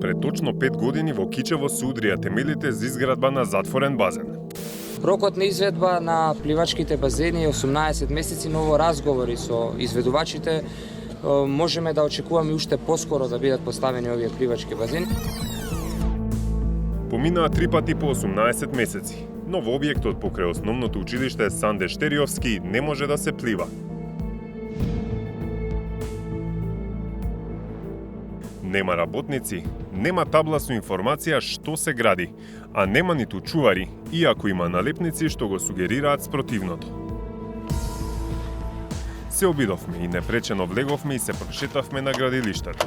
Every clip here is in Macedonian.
Пред точно 5 години во Кичево се удрија темелите за изградба на затворен базен. Рокот на изведба на пливачките базени е 18 месеци, но во разговори со изведувачите можеме да очекуваме уште поскоро да бидат поставени овие пливачки базени. Поминаа 3 пати по 18 месеци, но во објектот покрај основното училиште Санде Штериовски не може да се плива. Нема работници, нема табла со информација што се гради, а нема ниту чувари, иако има налепници што го сугерираат спротивното. Се обидовме и непречено влеговме и се прошетавме на градилиштето.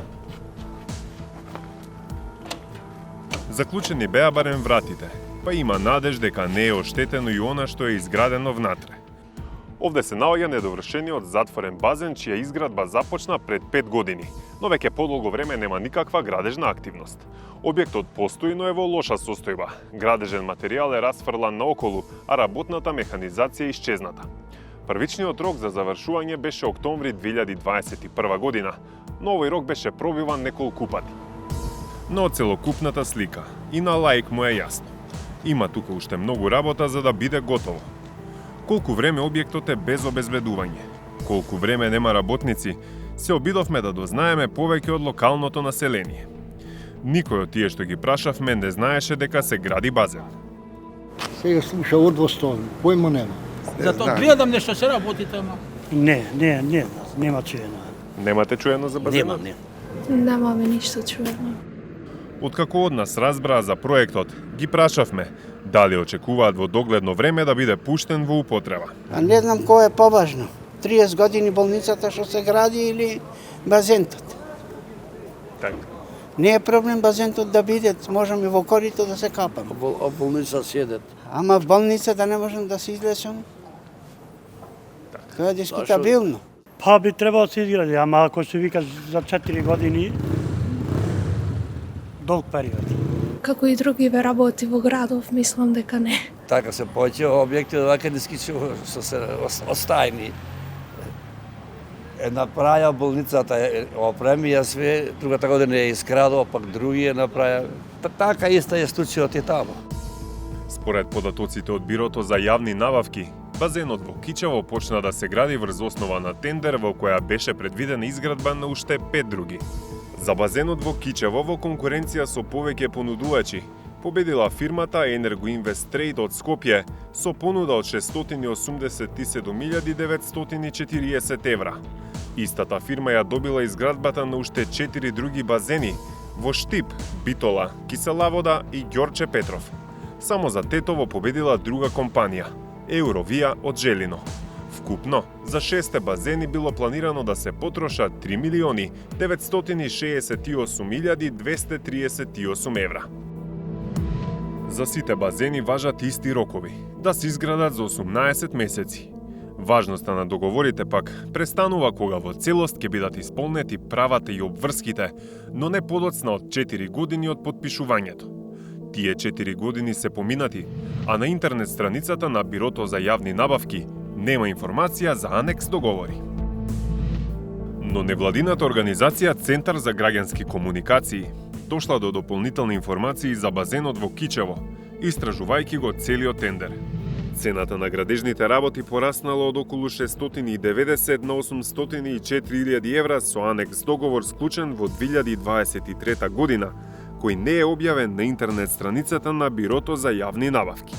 Заклучени беа барем вратите, па има надеж дека не е оштетено и она што е изградено внатре. Овде се наоѓа недовршениот затворен базен, чија изградба започна пред 5 години, но веќе подолго време нема никаква градежна активност. Објектот постои, но е во лоша состојба. Градежен материјал е расфрлан наоколу, а работната механизација е исчезната. Првичниот рок за завршување беше октомври 2021 година, но овој рок беше пробиван неколку пати. Но целокупната слика и на лаик му е јасно. Има тука уште многу работа за да биде готово. Колку време објектот е без обезбедување, колку време нема работници, се обидовме да дознаеме повеќе од локалното население. Никој од тие што ги прашавме не знаеше дека се гради базен. Сега слуша одвостон, појма нема. Затоа гледам нешто се работи тама. Нема чуено. Немате чуено за базенот? Немаме ништо чуено. Откако од нас разбраа за проектот, ги прашавме дали очекуваат во догледно време да биде пуштен во употреба. А не знам кој е поважно. 30 години болницата што се гради или базентот. Така. Не е проблем базентот да биде, можеме во корито да се капаме. А болница седет. Ама в болницата не можем да се излеземе. Тоа е дискутабилно. Па би требало да се изгради, ама ако се вика за 4 години, долг период. Како и другиве работи во градов, мислам дека не. Така се повеќе објекти вака дискусија што се остајни. Направија болницата, опремија све, другата година е искрадува, пак други е направија. Така иста е случајот и таму. Според податоците од Бирото за јавни набавки, базенот во Кичево почна да се гради врз основа на тендер во која беше предвидена изградба на уште 5 други. За базенот во Кичево во конкуренција со повеќе понудувачи, победила фирмата Енергоинвест Трейд од Скопје со понуда од 687.940 евра. Истата фирма ја добила изградбата на уште 4 други базени во Штип, Битола, Киселавода и Ѓорче Петров. Само за Тетово победила друга компанија, Евровија од Желино. Вкупно, за 6 базени било планирано да се потрошат 3.968.238 евра. За сите базени важат исти рокови, да се изградат за 18 месеци. Важноста на договорите пак престанува кога во целост ќе бидат исполнети правата и обврските, но не подоцна од 4 години од подпишувањето. Тие 4 години се поминати, а на интернет страницата на Бирото за јавни набавки нема информација за анекс договори. Но невладината организација Центар за граѓански комуникации дошла до дополнителни информации за базенот во Кичево, истражувајќи го целиот тендер. Цената на градежните работи пораснала од околу 690 на 804.000 евра со анекс договор склучен во 2023 година, кој не е објавен на интернет страницата на Бирото за јавни набавки.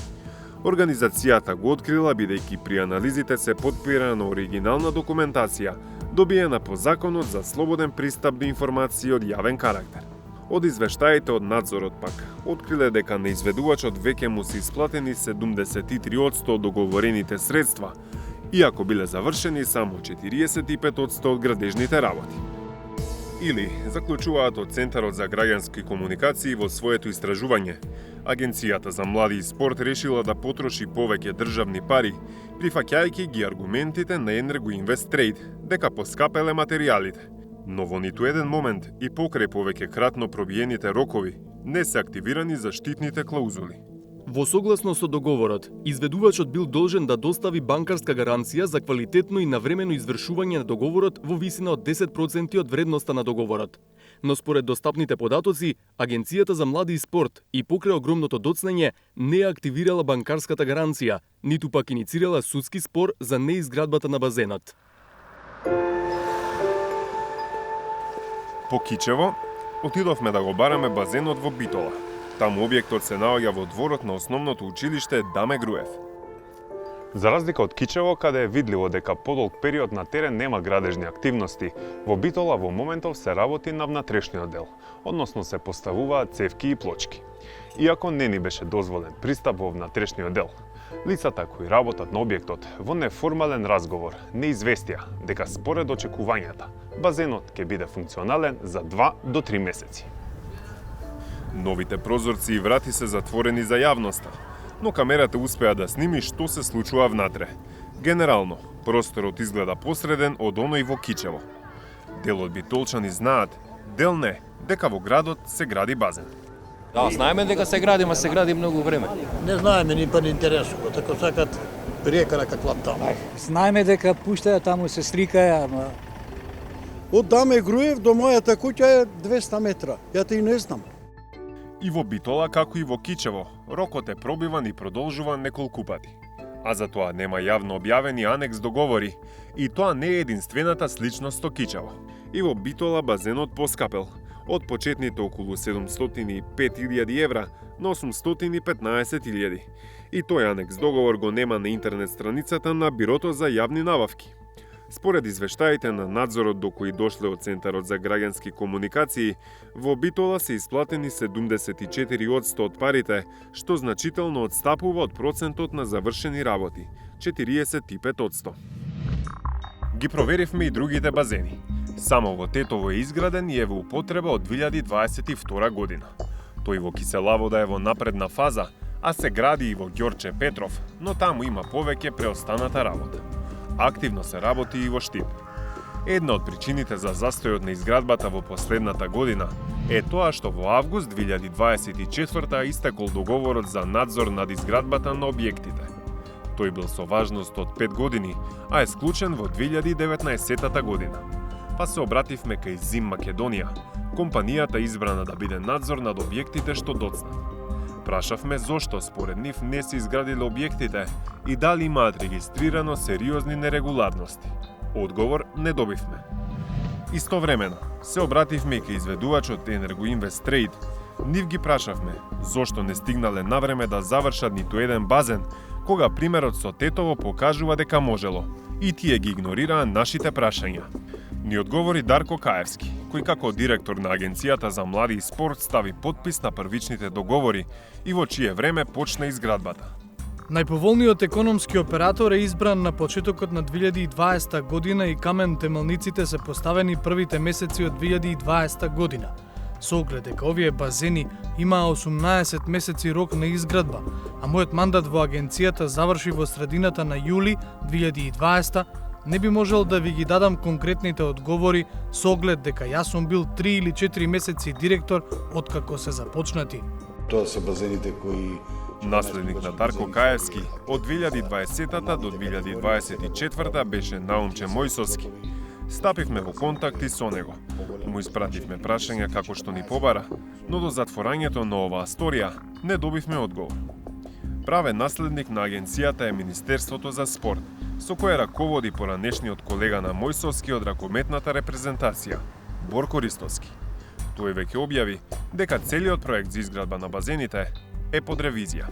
Организацијата го открила бидејќи при анализите се потпира на оригинална документација, добиена по Законот за слободен пристап до информации од јавен карактер. Од извештаите од надзорот пак, откриле дека на изведувачот веќе му се исплатени 73% од договорените средства, иако биле завршени само 45% од градежните работи. Или, заклучуваат од Центарот за граѓански комуникации во своето истражување, Агенцијата за млади и спорт решила да потроши повеќе државни пари, прифаќајќи ги аргументите на Енергоинвест Трейд дека поскапеле материјалите. Но во ниту еден момент и покрај повеќе кратно пробиените рокови, не се активирани заштитните клаузули. Во согласно со договорот, изведувачот бил должен да достави банкарска гаранција за квалитетно и навремено извршување на договорот во висина од 10% од вредноста на договорот. Но според достапните податоци, Агенцијата за млади и спорт и покрај огромното доцнење не ја активирала банкарската гаранција, ниту пак иницирала судски спор за неизградбата на базенот. По Кичево, отидовме да го бараме базенот во Битола. Таму објектот се наоѓа во дворот на основното училиште Даме Груев. За разлика од Кичево, каде е видливо дека подолг период на терен нема градежни активности, во Битола во моментов се работи на внатрешниот дел, односно се поставуваат цевки и плочки. Иако не ни беше дозволен пристап во внатрешниот дел, лицата кои работат на објектот во неформален разговор не известија дека според очекувањата базенот ќе биде функционален за 2 до 3 месеци. Новите прозорци и врати се затворени за јавноста, но камерата успеа да сними што се случува внатре. Генерално, просторот изгледа посреден од оној во Кичево. Дел од битолчани знаат, дел не, дека во градот се гради базен. Да, знаеме дека се гради, ма се гради многу време. Не знаеме, ни па не интересува, така сакат риека на каква таму. Знаеме дека пуштаја таму се стрикаја, ама од Даме Груев до мојата куќа е 200 метра. Ја те и не знам. И во Битола, како и во Кичево, рокот е пробиван и продолжуван неколку пати. А за тоа нема јавно објавени анекс договори, и тоа не е единствената сличност со Кичево. И во Битола базенот поскапел, од почетните околу 705.000 евра на 815.000. И тој анекс договор го нема на интернет страницата на Бирото за јавни набавки. Според извештаите на надзорот до кои дошле од Центарот за граѓански комуникации, во Битола се исплатени 74% од парите, што значително одстапува од процентот на завршени работи, 45%. Ги проверивме и другите базени. Само во Тетово е изграден и е во употреба од 2022 година. Тој во Киселавода е во напредна фаза, а се гради и во Ѓорче Петров, но таму има повеќе преостаната работа. Активно се работи и во Штип. Една од причините за застојот на изградбата во последната година е тоа што во август 2024 истекол договорот за надзор над изградбата на објектите. Тој бил со важност од 5 години, а е склучен во 2019 година. Па се обративме кај Зим Македонија, компанијата избрана да биде надзор над објектите што доцнат. Прашавме зошто според нив не се изградиле објектите и дали имаат регистрирано сериозни нерегуларности. Одговор не добивме. Истовремено, се обративме и кај изведувачот Енергоинвест Трейд. Нив ги прашавме зошто не стигнале навреме да завршат ниту еден базен, кога примерот со Тетово покажува дека можело, и тие ги игнорираа нашите прашања. Ни одговори Дарко Каевски, кој како директор на Агенцијата за млади и спорт стави подпис на првичните договори и во чие време почна изградбата. Најповолниот економски оператор е избран на почетокот на 2020 година и камен темелниците се поставени првите месеци од 2020 година. Со оглед дека овие базени имаа 18 месеци рок на изградба, а мојот мандат во агенцијата заврши во средината на јули 2020, не би можел да ви ги дадам конкретните одговори со оглед дека јас сум бил 3 или 4 месеци директор откако се започнати. Тоа се базените кои Наследник на Дарко Каевски од 2020 до 2024 беше Наумче Мојсовски. Стапивме во контакти со него. Му испративме прашања како што ни побара, но до затворањето на оваа сторија не добивме одговор. Правен наследник на агенцијата е Министерството за спорт, со кое раководи поранешниот колега на Мојсовски од ракометната репрезентација, Борко Ристовски. Тој веќе објави дека целиот проект за изградба на базените е под ревизија.